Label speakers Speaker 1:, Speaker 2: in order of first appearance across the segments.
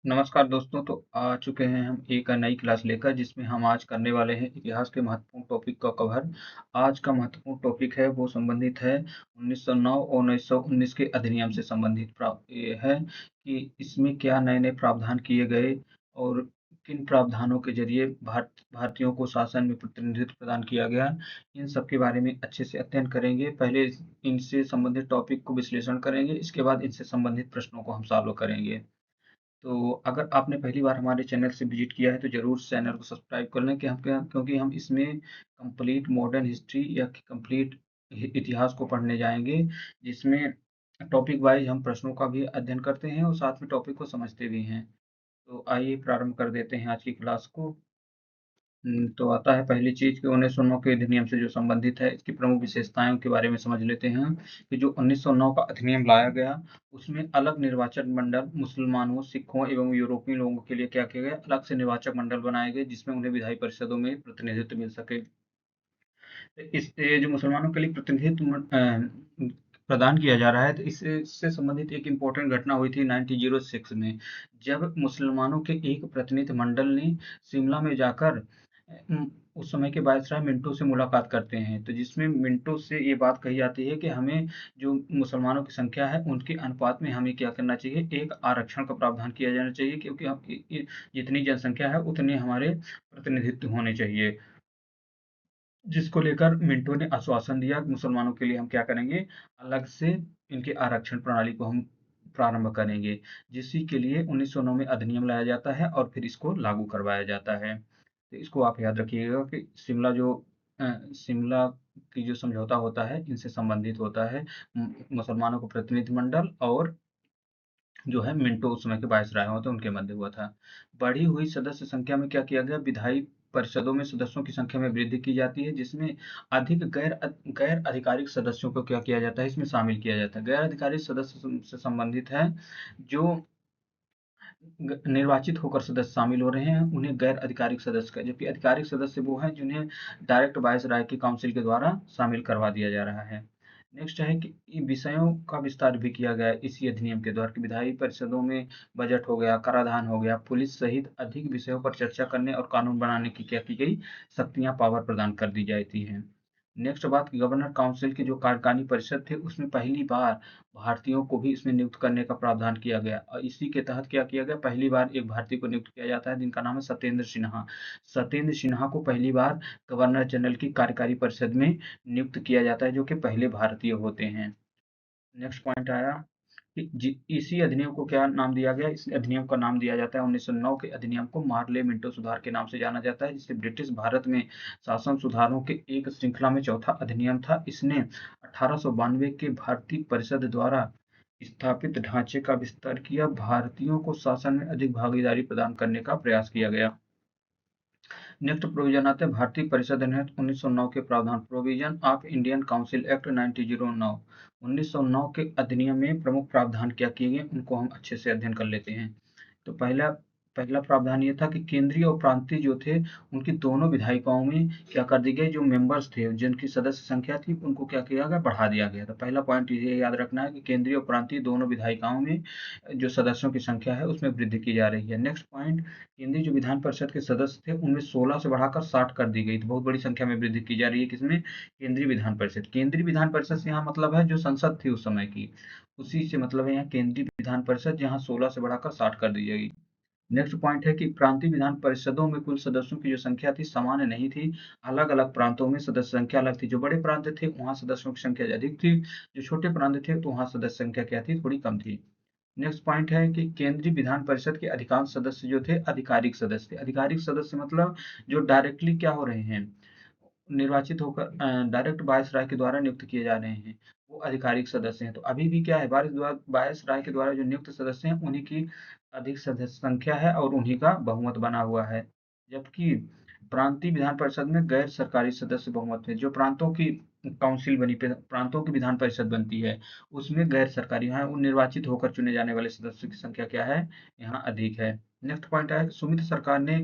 Speaker 1: नमस्कार दोस्तों, तो आ चुके हैं हम एक नई क्लास लेकर जिसमें हम आज करने वाले हैं इतिहास के महत्वपूर्ण टॉपिक का कवर। आज का महत्वपूर्ण टॉपिक है वो संबंधित है 1909 और 1919 के अधिनियम से संबंधित ये है कि इसमें क्या नए-नए प्रावधान किए गए और किन प्रावधानों के ज़रिए भारतीयों को शासन में प्रतिनिधित्व प्रदान किया गया। इन सब के बारे में अच्छे से अध्ययन करेंगे। पहले इनसे संबंधित टॉपिक को विश्लेषण करेंगे, इसके बाद इनसे संबंधित प्रश्नों को हम सॉल्व करेंगे। तो अगर आपने पहली बार हमारे चैनल से विज़िट किया है तो ज़रूर चैनल को सब्सक्राइब कर लें कि हम क्या क्योंकि हम इसमें कंप्लीट मॉडर्न हिस्ट्री या कंप्लीट इतिहास को पढ़ने जाएँगे, जिसमें टॉपिक वाइज़ हम प्रश्नों का भी अध्ययन करते हैं और साथ में टॉपिक को समझते भी हैं। तो आइए प्रारंभ कर देते हैं आज की क्लास को। तो आता है पहली चीज़ कि 1909 के अधिनियम से जो संबंधित है, इसकी प्रमुख विशेषताओं के बारे में समझ लेते हैं कि जो 1909 का अधिनियम लाया गया, उसमें अलग निर्वाचन मंडल मुसलमानों, सिखों एवं यूरोपीय लोगों के लिए क्या किया गया, अलग से निर्वाचक मंडल बनाए गए, जिसमें उन्हें विधायी परिषदों में प्रतिनिधित्व मिल सके। तो ये जो मुसलमानों के लिए प्रदान किया जा रहा है, तो इससे संबंधित एक इम्पोर्टेंट घटना हुई थी 1906 में, जब मुसलमानों के एक प्रतिनिधि मंडल ने शिमला में जाकर उस समय के वायसराय मिंटो से मुलाकात करते हैं, तो जिसमें मिंटो से ये बात कही जाती है कि हमें जो मुसलमानों की संख्या है, उनके अनुपात में हमें क्या करना चाहिए, एक आरक्षण का प्रावधान किया जाना चाहिए, क्योंकि हम जितनी जनसंख्या है, उतने हमारे प्रतिनिधित्व होने चाहिए। जिसको लेकर मिंटो ने आश्वासन दिया कि मुसलमानों के लिए हम क्या करेंगे, अलग से इनके आरक्षण प्रणाली को हम प्रारंभ करेंगे, जिसी के लिए 1909 में अधिनियम लाया जाता है और फिर इसको लागू करवाया जाता है। तो इसको आप याद रखिएगा कि शिमला की जो समझौता होता है, इनसे संबंधित होता है। मुसलमानों को प्रतिनिधिमंडल और जो है मिंटो उस समय के वायसराय होते उनके मध्य हुआ था। बढ़ी हुई सदस्य संख्या में क्या किया गया, विधायी परिषदों में सदस्यों की संख्या में वृद्धि की जाती है, जिसमें अधिक गैर आधिकारिक सदस्यों को क्या किया जाता है, इसमें शामिल किया जाता है। गैर आधिकारिक सदस्य से संबंधित है जो निर्वाचित होकर सदस्य शामिल हो रहे हैं, उन्हें गैर आधिकारिक सदस्य का, जबकि आधिकारिक सदस्य वो हैं जिन्हें डायरेक्ट वायसराय की काउंसिल के द्वारा शामिल करवा दिया जा रहा है। नेक्स्ट है कि इन विषयों का विस्तार भी किया गया है इसी अधिनियम के द्वारा कि विधायी परिषदों में बजट हो गया, कराधान हो गया, पुलिस सहित अधिक विषयों पर चर्चा करने और कानून बनाने की क्या की गई, शक्तियां पावर प्रदान कर दी जाती हैं। नेक्स्ट बात, गवर्नर काउंसिल की जो कार्यकारिणी परिषद थे, उसमें पहली बार भारतीयों को भी इसमें नियुक्त करने का प्रावधान किया गया और इसी के तहत क्या किया गया, पहली बार एक भारतीय को नियुक्त किया जाता है जिनका नाम है सत्येंद्र सिन्हा। सत्येंद्र सिन्हा को पहली बार गवर्नर जनरल की कार्यकारी परिषद में नियुक्त किया जाता है, जो कि पहले भारतीय होते हैं। नेक्स्ट पॉइंट आया कि इसी अधिनियम को क्या नाम दिया गया, इस अधिनियम का नाम दिया जाता है 1909 के अधिनियम को मार्ले मिंटो सुधार के नाम से जाना जाता है, जिसे ब्रिटिश भारत में शासन सुधारों के एक श्रृंखला में चौथा अधिनियम था। इसने 1892 के भारतीय परिषद द्वारा स्थापित ढांचे का विस्तार किया, भारतीयों को शासन में अधिक भागीदारी प्रदान करने का प्रयास किया गया। नेक्स्ट प्रोविजन आते हैं भारतीय परिषद अधिनियम 1909 के प्रावधान, provision of Indian council act 1909। 1909 के अधिनियम में प्रमुख प्रावधान क्या किए गए, उनको हम अच्छे से अध्ययन कर लेते हैं। तो पहला पहला प्रावधान ये था कि केंद्रीय और प्रांतीय जो थे, उनकी दोनों विधायिकाओं में क्या कर दी गई, जो मेंबर्स थे, जिनकी सदस्य संख्या थी, उनको क्या किया गया, बढ़ा दिया गया। तो पहला पॉइंट ये याद रखना है कि केंद्रीय और प्रांतीय दोनों विधायिकाओं में जो सदस्यों की संख्या है, उसमें वृद्धि की जा रही है। नेक्स्ट पॉइंट, केंद्रीय जो विधान परिषद के सदस्य थे, उनमें 16 से बढ़ाकर 60 कर दी गई। तो बहुत बड़ी संख्या में वृद्धि की जा रही है किसमें, केंद्रीय विधान परिषद। केंद्रीय विधान परिषद से यहाँ मतलब है जो संसद थी उस समय की, उसी से मतलब है यहाँ केंद्रीय विधान परिषद, यहाँ 16 से बढ़ाकर 60 कर दी जाएगी। नेक्स्ट पॉइंट है कि प्रांतीय विधान परिषदों में कुल सदस्यों की जो संख्या थी समान नहीं थी, अलग अलग प्रांतों में सदस्य संख्या अलग थी। जो बड़े प्रांत थे वहां सदस्यों की संख्या अधिक थी, जो छोटे प्रांत थे तो वहां सदस्य संख्या क्या थी, थोड़ी कम थी। नेक्स्ट पॉइंट है कि केंद्रीय विधान परिषद के अधिकांश सदस्य जो थे आधिकारिक सदस्य थे। आधिकारिक सदस्य मतलब जो डायरेक्टली क्या हो रहे हैं, निर्वाचित होकर डायरेक्ट वायसराय के द्वारा नियुक्त किए जा रहे हैं, वो आधिकारिक सदस्य हैं। तो अभी भी क्या है, वायसराय के द्वारा जो नियुक्त सदस्य हैं उन्हीं की अधिक सदस्य संख्या है और उन्हीं का बहुमत बना हुआ है। जबकि प्रांतीय विधान परिषद में गैर सरकारी सदस्य बहुमत थे। जो प्रांतों की काउंसिल बनी, प्रांतों की विधान परिषद बनती है, उसमें गैर सरकारी यहाँ निर्वाचित होकर चुने जाने वाले सदस्यों की संख्या क्या है, यहाँ अधिक है। नेक्स्ट पॉइंट है, सुमित सरकार ने,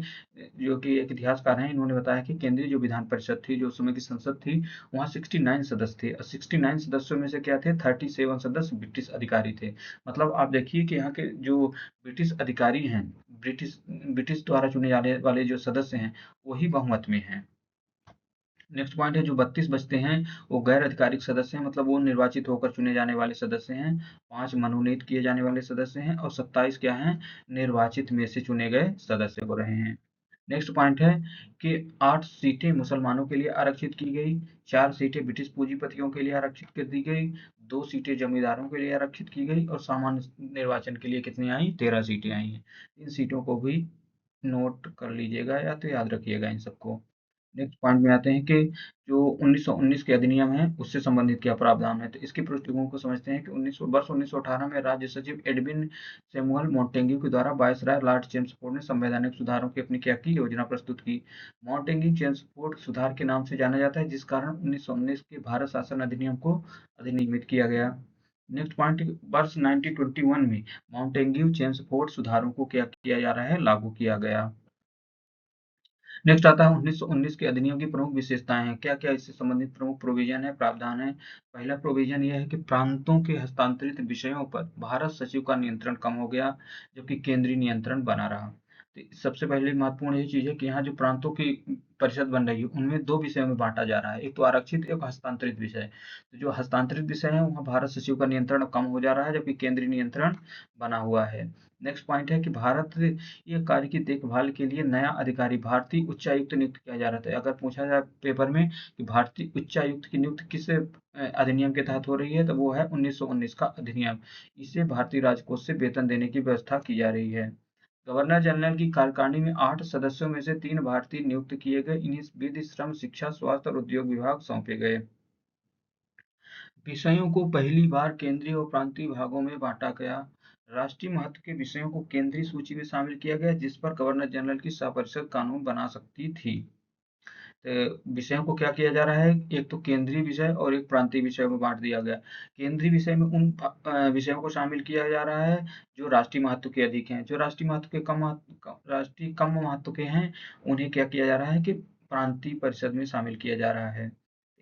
Speaker 1: जो कि एक इतिहासकार हैं, इन्होंने बताया कि केंद्रीय जो विधान परिषद थी, जो उस समय की संसद थी, वहाँ 69 सदस्य थे और 69 सदस्यों में से क्या थे, 37 सदस्य ब्रिटिश अधिकारी थे। मतलब आप देखिए कि यहाँ के जो ब्रिटिश अधिकारी हैं, ब्रिटिश ब्रिटिश द्वारा चुने जाने वाले जो सदस्य हैं, वही बहुमत में हैं। नेक्स्ट पॉइंट है, जो 32 बचते हैं वो गैर आधिकारिक सदस्य हैं, मतलब वो निर्वाचित होकर चुने जाने वाले सदस्य हैं, 5 मनोनीत किए जाने वाले सदस्य हैं और 27 क्या हैं, निर्वाचित में से चुने गए सदस्य हो रहे हैं। नेक्स्ट पॉइंट है कि 8 सीटें मुसलमानों के लिए आरक्षित की गई, 4 सीटें ब्रिटिश पूंजीपतियों के लिए आरक्षित कर दी गई, 2 सीटें जमींदारों के लिए आरक्षित की गई और सामान्य निर्वाचन के लिए कितनी आई, 13 सीटें आई हैं। इन सीटों को भी नोट कर लीजिएगा या तो याद रखिएगा इन सबको। नेक्स्ट पॉइंट में आते हैं कि जो 1919 के अधिनियम है, उससे संबंधित क्या प्रावधान है। तो इसकी पृष्ठभूमि को समझते हैं कि 1918 में राज्य सचिव एडविन सैमुअल मोंटेग्यू के द्वारा वायसराय लॉर्ड चेम्सफोर्ड ने संवैधानिक सुधारों की अपनी क्या की योजना प्रस्तुत की। मोंटेग्यू चेम्सफोर्ड सुधार के नाम से जाना जाता है, जिस कारण 1919 के भारत शासन अधिनियम को अधिनियमित किया गया। नेक्स्ट पॉइंट, वर्ष 1921 में मोंटेग्यू चेम्सफोर्ड सुधारों को क्या किया जा रहा है, लागू किया गया। नेक्स्ट आता है 1919 के अधिनियम की प्रमुख विशेषताएं हैं, क्या क्या इससे संबंधित प्रमुख प्रोविजन है, प्रावधान है। पहला प्रोविजन यह है कि प्रांतों के हस्तांतरित विषयों पर भारत सचिव का नियंत्रण कम हो गया, जबकि केंद्रीय नियंत्रण बना रहा। तो सबसे पहले महत्वपूर्ण ये चीज है कि यहाँ जो प्रांतों की परिषद बन रही है, उनमें 2 विषयों में बांटा जा रहा है, एक तो आरक्षित, एक हस्तांतरित विषय। तो जो हस्तांतरित विषय है, वहाँ भारत सचिव का नियंत्रण कम हो जा रहा है, जबकि केंद्रीय नियंत्रण बना हुआ है। नेक्स्ट पॉइंट है कि भारत ये कार्य की देखभाल के लिए नया अधिकारी भारतीय उच्चायुक्त नियुक्त किया जा रहा था। अगर पूछा जाए पेपर में कि भारतीय उच्चायुक्त की नियुक्ति किस अधिनियम के तहत हो रही है, तो वो है 1919 का अधिनियम। इसे भारतीय राजकोष से वेतन देने की व्यवस्था की जा रही है। गवर्नर जनरल की कार्यकारिणी में 8 सदस्यों में से 3 भारतीय नियुक्त किए गए, इन्हें विधि, श्रम, शिक्षा, स्वास्थ्य और उद्योग विभाग सौंपे गए। विषयों को पहली बार केंद्रीय और प्रांतीय भागों में बांटा गया। राष्ट्रीय महत्व के विषयों को केंद्रीय सूची में शामिल किया गया, जिस पर गवर्नर जनरल की सपरिषद कानून बना सकती थी। विषयों को क्या किया जा रहा है, एक तो केंद्रीय विषय और एक प्रांतीय विषय में बांट दिया गया। केंद्रीय विषय में उन विषयों को शामिल किया जा रहा है जो राष्ट्रीय महत्व के अधिक हैं, जो राष्ट्रीय महत्व के राष्ट्रीय कम महत्व के हैं, उन्हें क्या किया जा रहा है कि प्रांतीय परिषद में शामिल किया जा रहा है।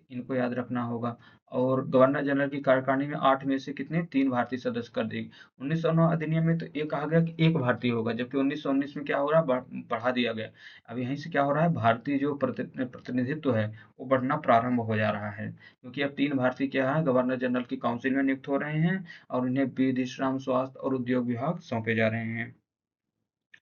Speaker 1: इनको याद रखना होगा। और गवर्नर जनरल की कार्यकारिणी में 8 में से कितने, 3 भारतीय सदस्य कर देगी। 1909 अधिनियम में तो ये कहा गया कि एक भारतीय होगा, जबकि 1919 में क्या हो रहा है, बढ़ा दिया गया। अब यहीं से क्या हो रहा है, भारतीय जो प्रतिनिधित्व है, वो बढ़ना प्रारंभ हो जा रहा है, क्योंकि अब 3 भारतीय क्या है, गवर्नर जनरल की काउंसिल में नियुक्त हो रहे हैं और उन्हें विधि, श्रम, स्वास्थ्य और उद्योग विभाग सौंपे जा रहे हैं।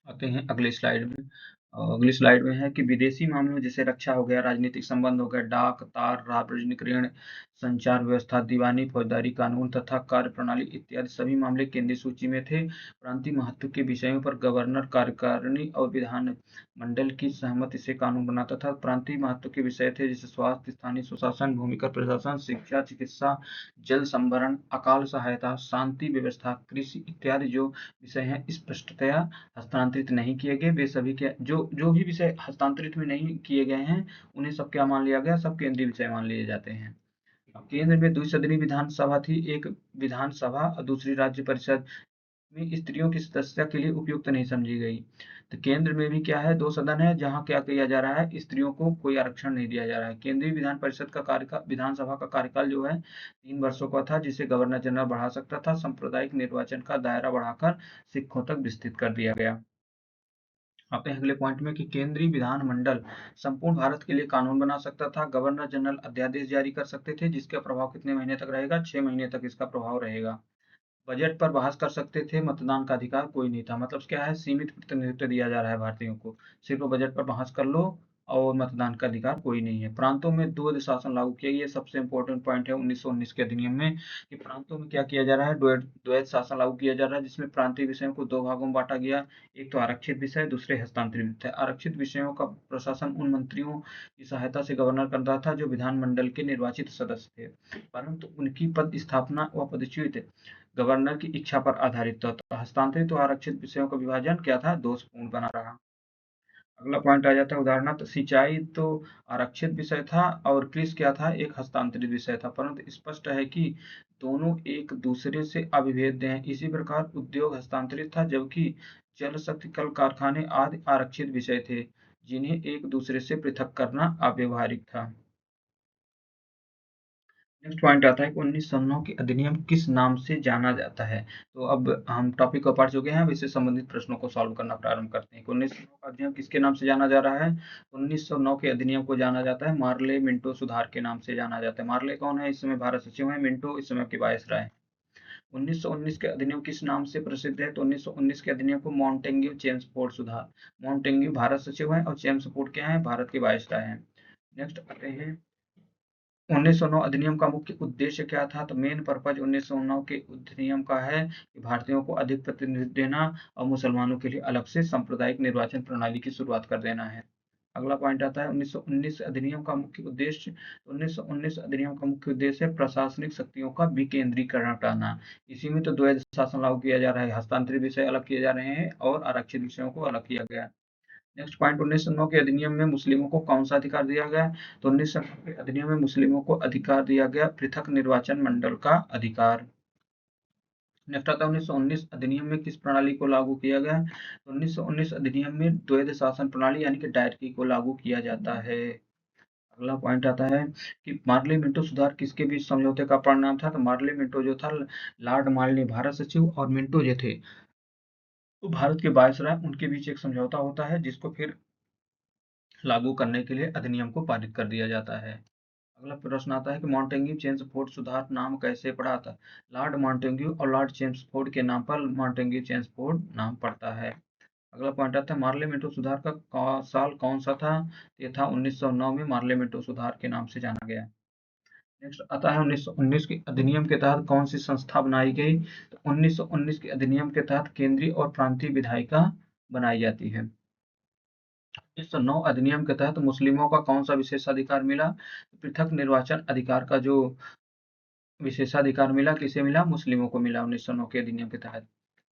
Speaker 1: आते हैं अगले स्लाइड में। अगली स्लाइड में है कि विदेशी मामलों जैसे रक्षा हो गया, राजनीतिक संबंध हो गया, डाक, तार, सार्वजनिक ऋण, संचार व्यवस्था, दीवानी, फौजदारी कानून तथा कार्य प्रणाली इत्यादि सभी मामले केंद्रीय सूची में थे। प्रांतीय महत्व के विषयों पर गवर्नर, कार्यकारिणी और विधान मंडल की सहमति से कानून बनाता था। प्रांतीय महत्व के विषय थे जैसे स्वास्थ्य, स्थानीय सुशासन, भूमिगत प्रशासन, शिक्षा, चिकित्सा, जल संभरण, अकाल सहायता, शांति व्यवस्था, कृषि इत्यादि जो विषय हैं, स्पष्टतया हस्तांतरित नहीं किए गए। वे सभी के जो जो भी विषय हस्तांतरित में नहीं किए गए हैं, उन्हें सब क्या मान लिया गया, सब केंद्रीय विषय मान लिए जाते हैं। केंद्र में द्विसदनीय विधानसभा थी, एक विधानसभा और दूसरी राज्य परिषद में स्त्रियों की सदस्यता के लिए उपयुक्त नहीं समझी गई। तो केंद्र में भी क्या है, 2 सदन है, जहाँ क्या किया जा रहा है, स्त्रियों को कोई आरक्षण नहीं दिया जा रहा है। केंद्रीय विधान परिषद का कार्यकाल, विधानसभा का कार्यकाल जो है 3 वर्षों का था, जिसे गवर्नर जनरल बढ़ा सकता था। सांप्रदायिक निर्वाचन का दायरा बढ़ाकर सिखों तक विस्तृत कर दिया गया। आते हैं अगले पॉइंट में कि केंद्रीय विधानमंडल संपूर्ण भारत के लिए कानून बना सकता था। गवर्नर जनरल अध्यादेश जारी कर सकते थे, जिसका प्रभाव कितने महीने तक रहेगा, 6 महीने तक इसका प्रभाव रहेगा। बजट पर बहस कर सकते थे, मतदान का अधिकार कोई नहीं था। मतलब क्या है, सीमित प्रतिनिधित्व दिया जा रहा है भारतीयों को, सिर्फ बजट पर बहस कर लो और मतदान का अधिकार कोई नहीं है। प्रांतों में द्वैध शासन लागू किया, ये सबसे इंपॉर्टेंट पॉइंट है 1919 के अधिनियम में कि प्रांतों में क्या किया जा रहा है, द्वैध शासन लागू किया जा रहा है, जिसमें प्रांतीय विषयों को 2 भागों में बांटा गया, एक तो आरक्षित विषय, दूसरे हस्तांतरित विषय। आरक्षित विषयों का प्रशासन उन मंत्रियों की सहायता से गवर्नर करता था जो विधानमंडल के निर्वाचित सदस्य थे, परंतु उनकी पद स्थापना व पदच्युत गवर्नर की इच्छा पर आधारित था। तो हस्तांतरित और आरक्षित विषयों का विभाजन क्या था, दोषपूर्ण बना रहा। अगला पॉइंट आ जाता है उदाहरणार्थ सिंचाई तो आरक्षित विषय था और कृषि क्या था, एक हस्तांतरित विषय था, परंतु स्पष्ट है कि दोनों एक दूसरे से अविभेद्य हैं। इसी प्रकार उद्योग हस्तांतरित था जबकि जल शक्ति कल कारखाने आदि आरक्षित विषय थे जिन्हें एक दूसरे से पृथक करना अव्यवहारिक था। नेक्स्ट पॉइंट आता है कि 1909 के अधिनियम किस नाम से जाना जाता है। तो अब हम टॉपिक को पढ़ चुके हैं, अब इससे संबंधित प्रश्नों को सॉल्व करना प्रारंभ करते हैं। 1909 का अधिनियम किसके नाम से जाना जा रहा है? 1909 के अधिनियम को जाना जाता है मार्ले मिंटो सुधार के नाम से जाना जाता है। मार्ले कौन है? इस समय भारत सचिव है। मिंटो इस समय के वायसराय है। 1919 के अधिनियम किस नाम से प्रसिद्ध है? तो 1919 के अधिनियम को मॉन्टेग्यू चेम्सफोर्ड सुधार। मॉन्टेग्यू भारत सचिव है और चेम्सफोर्ड क्या है? भारत के वायसराय हैं। नेक्स्ट आते हैं 1909 अधिनियम का मुख्य उद्देश्य क्या था? तो मेन पर्पज 1909 के अधिनियम का है कि भारतीयों को अधिक प्रतिनिधित्व देना और मुसलमानों के लिए अलग से सांप्रदायिक निर्वाचन प्रणाली की शुरुआत कर देना है। अगला पॉइंट आता है 1919 अधिनियम का मुख्य उद्देश्य। 1919 अधिनियम का मुख्य उद्देश्य है प्रशासनिक शक्तियों का विकेंद्रीकरण करना। इसी में तो द्वैध शासन लागू किया जा रहा है, हस्तांतरित विषय अलग किए जा रहे हैं और आरक्षित विषयों को अलग किया गया है। नेक्स्ट पॉइंट 1909 के अधिनियम में मुस्लिमों को कौन सा अधिकार दिया गया? तो 1909 के अधिनियम में मुस्लिमों को अधिकार दिया गया पृथक निर्वाचन मंडल का अधिकार। नेक्स्ट आता है 1919 अधिनियम में किस प्रणाली को लागू किया गया? तो 1919 अधिनियम में द्वैध शासन प्रणाली यानी कि डायरकी को लागू किया जाता है। अगला पॉइंट आता है कि मार्ले मिंटो सुधार किसके बीच समझौते का परिणाम था? तो मार्ले मिंटो जो था लॉर्ड मार्ले भारत सचिव और मिंटो जो थे वो भारत के वायसराय, उनके बीच एक समझौता होता है जिसको फिर लागू करने के लिए अधिनियम को पारित कर दिया जाता है। अगला प्रश्न आता है कि मॉन्टेग्यू चेम्सफोर्ड सुधार नाम कैसे पड़ा था? लॉर्ड मॉन्टेग्यू और लॉर्ड चेम्सफोर्ड के नाम पर मॉन्टेग्यू चेम्सफोर्ड नाम पड़ता है। अगला पॉइंट आता है मार्लियामेंटो सुधार का साल कौन सा था? ये था 1909 में मार्लियामेंटो सुधार के नाम से जाना गया। नेक्स्ट आता है 1919 के अधिनियम के तहत कौन सी संस्था बनाई गई? तो 1919 के अधिनियम के तहत केंद्रीय और प्रांतीय विधायिका बनाई जाती है। 1909 अधिनियम के तहत मुस्लिमों का कौन सा विशेषाधिकार मिला? पृथक निर्वाचन अधिकार का जो विशेषाधिकार मिला किसे मिला? मुस्लिमों को मिला 1909 के अधिनियम के तहत।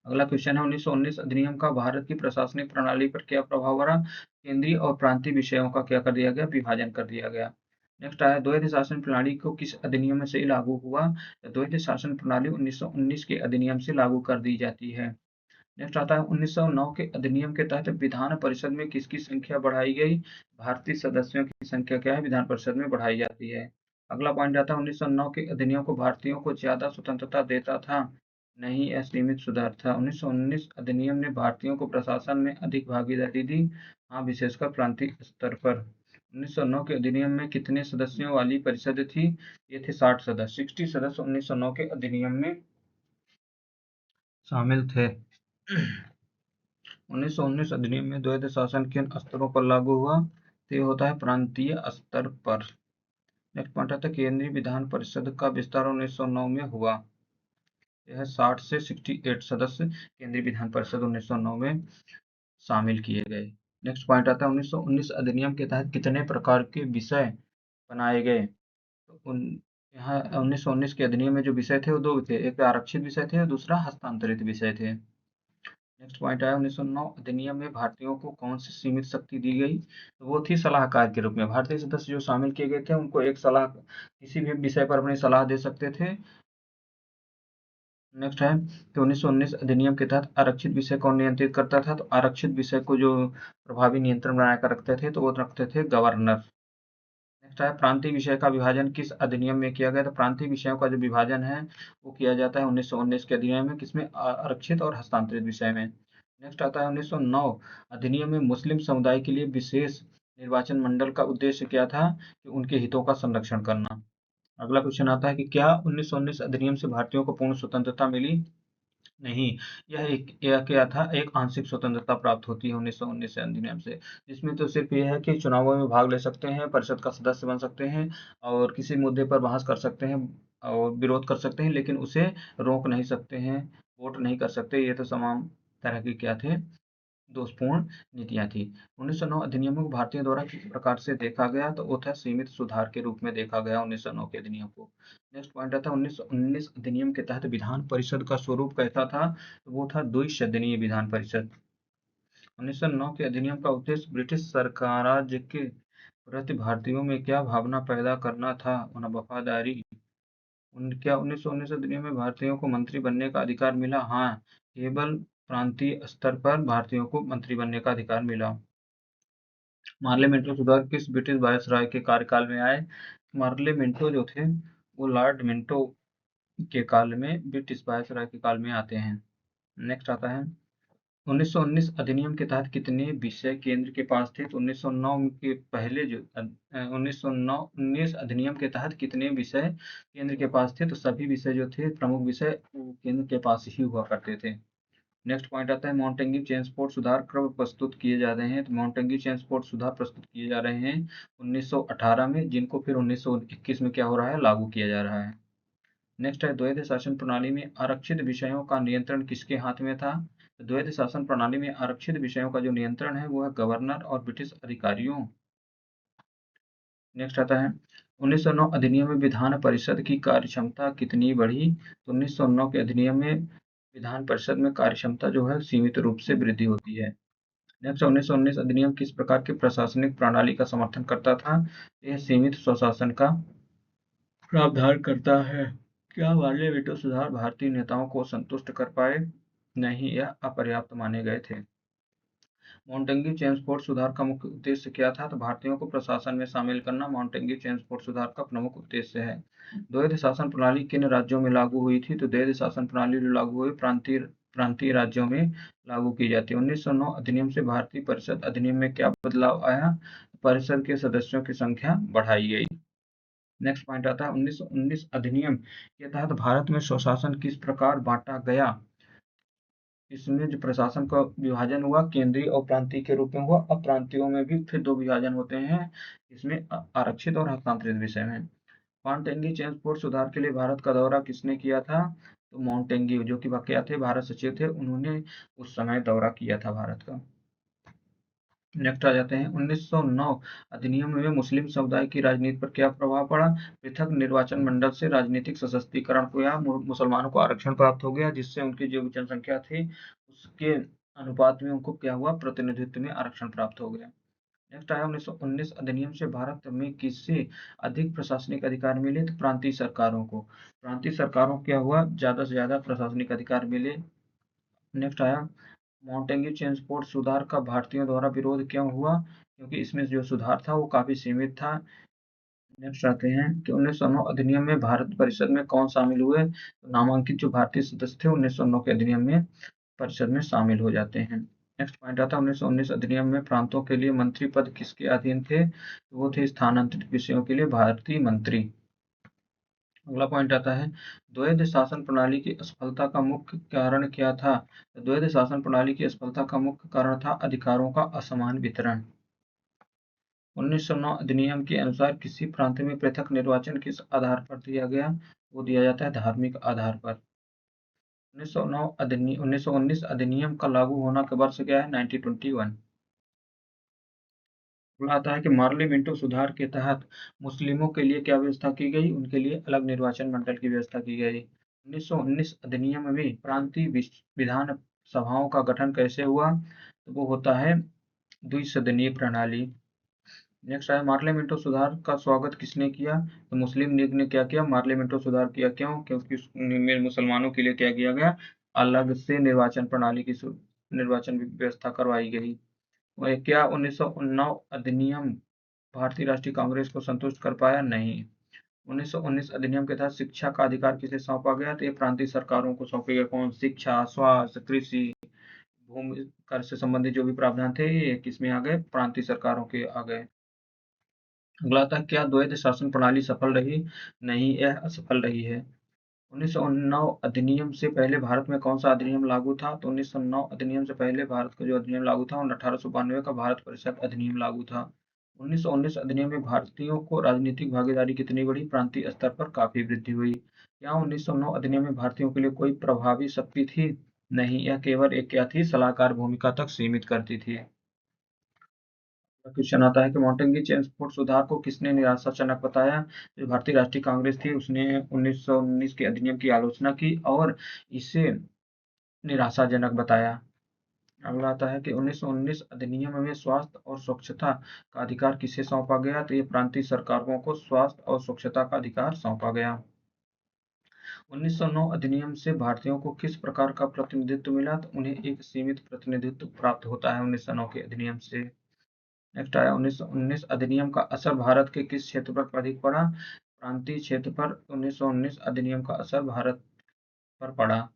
Speaker 1: अगला क्वेश्चन है 1919 अधिनियम का भारत की प्रशासनिक प्रणाली पर क्या प्रभाव पड़ा? केंद्रीय और प्रांतीय विषयों का क्या कर दिया गया? विभाजन कर दिया गया। नेक्स्ट आया द्वैध शासन प्रणाली को किस अधिनियम से लागू हुआ? द्वैध शासन प्रणाली 1919 के अधिनियम से लागू कर दी जाती है। नेक्स्ट आता है 1909 के अधिनियम के तहत विधान परिषद में किसकी संख्या बढ़ाई गई? भारतीय सदस्यों की संख्या क्या है विधान परिषद में बढ़ाई जाती है। अगला पॉइंट आता है 1909 के अधिनियम को भारतीयों को ज्यादा स्वतंत्रता देता था? नहीं, यह सीमित सुधार था। 1919 अधिनियम ने भारतीयों को प्रशासन में अधिक भागीदारी दी, हाँ विशेषकर प्रांतीय स्तर पर। 1909 के अधिनियम में कितने सदस्यों वाली परिषद थी? ये थे 60 सदस्य। 60 सदस्य 1909 के अधिनियम में शामिल थे। 1919 अधिनियम में द्वैध शासन किन स्तरों पर लागू हुआ? तो ये होता है प्रांतीय स्तर पर। नेक्स्ट पॉइंट आता है केंद्रीय विधान परिषद का विस्तार 1909 में हुआ। यह 60 से 68 सदस्य केंद्रीय विधान परिषद 1909 में शामिल किए गए। नेक्स्ट पॉइंट आता है 1919 अधिनियम के तहत कितने प्रकार के विषय बनाए गए? तो यहाँ 1919 के अधिनियम में जो विषय थे वो दो थे, एक आरक्षित विषय थे और दूसरा हस्तांतरित विषय थे। नेक्स्ट पॉइंट आया 1909 अधिनियम में भारतीयों को कौन सी सीमित शक्ति दी गई? तो वो थी सलाहकार के रूप में। भारतीय सदस्य जो शामिल किए गए थे उनको एक सलाह किसी भी विषय पर अपनी सलाह दे सकते थे। नेक्स्ट है कि 1919 अधिनियम के तहत आरक्षित विषय कौन नियंत्रित करता था? तो आरक्षित विषय को जो प्रभावी नियंत्रण बना कर रखते थे तो वो रखते थे गवर्नर। नेक्स्ट है प्रांतीय विषय का विभाजन किस अधिनियम में किया गया? तो प्रांतीय विषयों का जो विभाजन है वो किया जाता है 1919 के अधिनियम में, किसमें? आरक्षित और हस्तांतरित विषय में। नेक्स्ट आता है 1909 अधिनियम में मुस्लिम समुदाय के लिए विशेष निर्वाचन मंडल का उद्देश्य क्या था? कि उनके हितों का संरक्षण करना। अगला क्वेश्चन आता है कि क्या 1919 अधिनियम से भारतीयों को पूर्ण स्वतंत्रता मिली? नहीं, यह क्या था, एक आंशिक स्वतंत्रता प्राप्त होती है 1919 अधिनियम से, जिसमें तो सिर्फ ये है कि चुनावों में भाग ले सकते हैं, परिषद का सदस्य बन सकते हैं और किसी मुद्दे पर बहस कर सकते हैं और विरोध कर सकते हैं, लेकिन उसे रोक नहीं सकते हैं, वोट नहीं कर सकते। ये तो तमाम तरह के क्या थे, दोषपूर्ण नीतियां थी। 1909 अधिनियमों को भारतीयों द्वारा किस प्रकार से देखा गया? तो वो था सीमित सुधार के रूप में देखा गया 1909 के अधिनियम को। नेक्स्ट पॉइंट आता है 1919 अधिनियम के तहत विधान परिषद का स्वरूप कैसा था? तो वो था द्विसदनीय विधान परिषद। 1909 के अधिनियम का उद्देश्य ब्रिटिश साम्राज्य के प्रति भारतीयों में क्या भावना पैदा करना था? वफादारी। क्या 1919 अधिनियम में भारतीयों को मंत्री बनने का अधिकार मिला? हाँ, केवल प्रांतीय स्तर पर भारतीयों को मंत्री बनने का अधिकार मिला। मार्ले मिंटो सुधार किस ब्रिटिश वायसराय के कार्यकाल में आए? मार्ले मिंटो जो थे वो लॉर्ड मिंटो के काल में ब्रिटिश वायसराय के काल में आते हैं। नेक्स्ट आता है 1919 अधिनियम के तहत कितने विषय केंद्र के पास थे? तो 1909 के पहले जो 1919 अधिनियम के तहत कितने विषय केंद्र के पास थे? तो सभी विषय जो थे प्रमुख विषय केंद्र के पास ही हुआ करते थे। नेक्स्ट पॉइंट आता है मॉन्टेग्यू चेम्सफोर्ड सुधार कब प्रस्तुत किए जा रहे हैं? तो मॉन्टेग्यू चेम्सफोर्ड सुधार प्रस्तुत किए जा रहे हैं 1918 में, जिनको फिर 1921 में क्या हो रहा है? लागू किया जा रहा है। नेक्स्ट है द्वैध शासन प्रणाली में आरक्षित विषयों का नियंत्रण किसके हाथ में था? द्वैध शासन प्रणाली में आरक्षित विषयों का जो नियंत्रण है वो है गवर्नर और ब्रिटिश अधिकारियों। नेक्स्ट आता है 1909 अधिनियम में विधान परिषद की कार्यक्षमता कितनी बढ़ी? तो 1909 के अधिनियम में विधान परिषद में कार्यक्षमता जो है सीमित रूप से वृद्धि होती है। नेक्स्ट 1919 अधिनियम किस प्रकार की प्रशासनिक प्रणाली का समर्थन करता था? यह सीमित स्वशासन का प्रावधान करता है। क्या मार्ले वीटो सुधार भारतीय नेताओं को संतुष्ट कर पाए? नहीं, यह अपर्याप्त माने गए थे। मॉन्टेग्यू चेम्सफोर्ड सुधार का मुख्य उद्देश्य क्या था? तो भारतीयों को प्रशासन में शामिल करना मॉन्टेग्यू चेम्सफोर्ड सुधार का प्रमुख उद्देश्य है। द्वैध शासन प्रणाली किन राज्यों में लागू हुई थी? तो द्वैध शासन प्रणाली जो लागू हुई प्रांतीय प्रांतीय राज्यों में लागू की जाती है। 1909 अधिनियम से भारतीय परिषद अधिनियम में क्या बदलाव आया? परिषद के सदस्यों की संख्या बढ़ाई गई। नेक्स्ट पॉइंट आता है 1919 अधिनियम के तहत भारत में स्वशासन किस प्रकार बांटा गया? इसमें जो प्रशासन का विभाजन हुआ केंद्रीय और प्रांतीय के रूप में हुआ। अब प्रांतीयों में भी फिर दो विभाजन होते हैं, इसमें आरक्षित और हस्तांतरित विषय में। मॉन्टेग्यू चेम्सफोर्ड सुधार के लिए भारत का दौरा किसने किया था? तो मॉन्टेग्यू जो कि क्या थे? भारत सचिव थे, उन्होंने उस समय दौरा किया था भारत का। नेक्स्ट आ जाते हैं 1909 अधिनियम में मुस्लिम समुदाय की राजनीति पर क्या प्रभाव पड़ा? पृथक निर्वाचन मंडल से राजनीतिक सशक्तिकरण को या मुसलमानों को आरक्षण प्राप्त हो गया, जिससे उनकी जो जनसंख्या थी उसके अनुपात में उनको क्या हुआ? प्रतिनिधित्व में आरक्षण प्राप्त हो गया। नेक्स्ट आया 1919 अधिनियम से भारत में किससे अधिक प्रशासनिक अधिकार मिले? तो प्रांतीय सरकारों को। प्रांतीय सरकारों को क्या हुआ? ज्यादा से ज्यादा प्रशासनिक अधिकार मिले। नेक्स्ट आया मॉन्टेग्यू चेम्सफोर्ड सुधार का भारतीयों द्वारा विरोध क्यों हुआ? क्योंकि इसमें जो सुधार था वो काफी सीमित था। नेक्स्ट आते हैं कि 1909 अधिनियम में भारत परिषद में कौन शामिल हुए? तो नामांकित जो भारतीय सदस्य थे 1909 के अधिनियम में परिषद में शामिल हो जाते हैं। नेक्स्ट पॉइंट आता है 1919 अधिनियम में प्रांतों के लिए मंत्री पद किसके अधीन थे? तो वो थे स्थानांतरित विषयों के लिए भारतीय मंत्री। अगला पॉइंट आता है द्वैध शासन प्रणाली की असफलता का मुख्य कारण क्या था? द्वैध शासन प्रणाली की असफलता का मुख्य कारण था अधिकारों का असमान वितरण। 1909 अधिनियम के अनुसार किसी प्रांत में पृथक निर्वाचन किस आधार पर दिया गया? वो दिया जाता है धार्मिक आधार पर। 1919 अधिनियम का लागू होना का वर्ष क्या है? 1921। अगला आता है कि मार्ले मिंटो सुधार के तहत मुस्लिमों के लिए क्या व्यवस्था की गई? उनके लिए अलग निर्वाचन मंडल की व्यवस्था की गई। 1919 अधिनियम में प्रांतीय विधान सभाओं का गठन कैसे हुआ? तो वो होता है द्विसदनीय प्रणाली। नेक्स्ट है मार्ले मिंटो सुधार का स्वागत किसने किया? तो मुस्लिम लीग ने क्या किया? मार्ले मिंटो सुधार किया। क्यों? क्योंकि उसमें मुसलमानों के लिए क्या किया गया? अलग से निर्वाचन प्रणाली की निर्वाचन व्यवस्था करवाई गई। और क्या 1909 अधिनियम भारतीय राष्ट्रीय कांग्रेस को संतुष्ट कर पाया? नहीं। 1919 अधिनियम के तहत शिक्षा का अधिकार किसे सौंपा गया? तो ये प्रांतीय सरकारों को सौंपे गए। कौन? शिक्षा, स्वास्थ्य, कृषि, भूमि कर से संबंधित जो भी प्रावधान थे ये किसमें आ गए? प्रांतीय सरकारों के आ गए। अगला था क्या द्वैध शासन प्रणाली सफल रही? नहीं, यह असफल रही है। 1909 अधिनियम से पहले भारत में कौन सा अधिनियम लागू था? तो 1909 अधिनियम से पहले भारत का जो अधिनियम लागू था 1892 का भारत परिषद अधिनियम लागू था। 1919 अधिनियम में भारतीयों को राजनीतिक भागीदारी कितनी बढ़ी? प्रांतीय स्तर पर काफी वृद्धि हुई। क्या 1909 अधिनियम में भारतीयों के लिए कोई प्रभावी शक्ति थी? नहीं, यह केवल एक क्या थी? सलाहकार भूमिका तक सीमित करती थी। क्वेश्चन आता है कि मॉन्टेग्यू चेम्सफोर्ड सुधार को किसने निराशाजनक बताया? जो भारतीय राष्ट्रीय कांग्रेस थी उसने 1919 के अधिनियम की आलोचना की और इसे निराशाजनक बताया। अगला आता है कि 1919 अधिनियम में स्वास्थ्य और स्वच्छता का अधिकार किसे सौंपा गया? तो ये प्रांतीय सरकारों को स्वास्थ्य और स्वच्छता का अधिकार सौंपा गया। 1909 अधिनियम से भारतीयों को किस प्रकार का प्रतिनिधित्व मिला? तो उन्हें एक सीमित प्रतिनिधित्व प्राप्त होता है 1909 के अधिनियम से। नेक्स्ट आया 1919 अधिनियम का असर भारत के किस क्षेत्र पर अधिक पड़ा? प्रांतीय क्षेत्र पर 1919 अधिनियम का असर भारत पर पड़ा।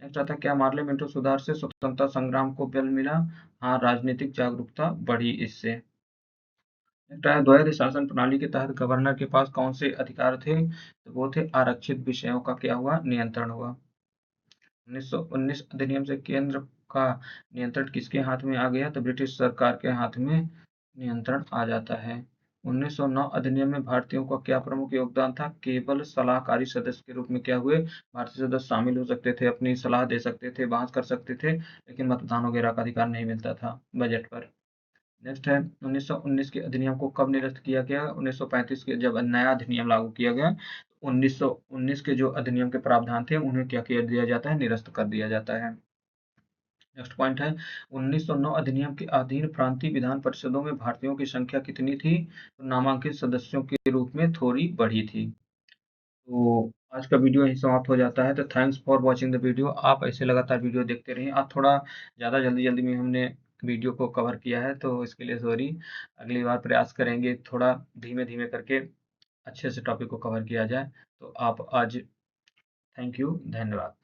Speaker 1: नेक्स्ट आता है, क्या पार्लियामेंट्री सुधार से स्वतंत्रता संग्राम को बल मिला? हाँ, राजनीतिक जागरूकता बढ़ी इससे। नेक्स्ट आया, द्वैध शासन प्रणाली के तहत गवर्नर के पास कौन से अधिकार थे? तो वो थे आरक्षित विषयों का क्या हुआ? नियंत्रण हुआ। 1919 अधिनियम से केंद्र का नियंत्रण किसके हाथ में आ गया? तो ब्रिटिश सरकार के हाथ में नियंत्रण आ जाता है। 1909 अधिनियम में भारतीयों का क्या प्रमुख योगदान था? केवल सलाहकारी सदस्य के रूप में क्या हुए? भारतीय सदस्य शामिल हो सकते थे, अपनी सलाह दे सकते थे, बहस कर सकते थे, लेकिन मतदान वगैरह का अधिकार नहीं मिलता था बजट पर। नेक्स्ट है 1919 के अधिनियम को कब निरस्त किया गया? 1935 के जब नया अधिनियम लागू किया गया, 1919 के जो अधिनियम के प्रावधान थे उन्हें क्या किया दिया जाता है? निरस्त कर दिया जाता है। नेक्स्ट पॉइंट है 1909 अधिनियम के अधीन प्रांतीय विधान परिषदों में भारतीयों की संख्या कितनी थी? तो नामांकित सदस्यों के रूप में थोड़ी बढ़ी थी। तो आज का वीडियो यहीं समाप्त हो जाता है। तो thanks for watching the video. आप ऐसे लगातार वीडियो देखते रहिए। आज थोड़ा ज़्यादा जल्दी-जल्दी में हमने वीडियो को कवर किया है, तो इसके लिए सॉरी। अगली बार प्रयास करेंगे थोड़ा धीमे-धीमे करके अच्छे से टॉपिक को कवर किया जाए। तो आप आज थैंक यू, धन्यवाद।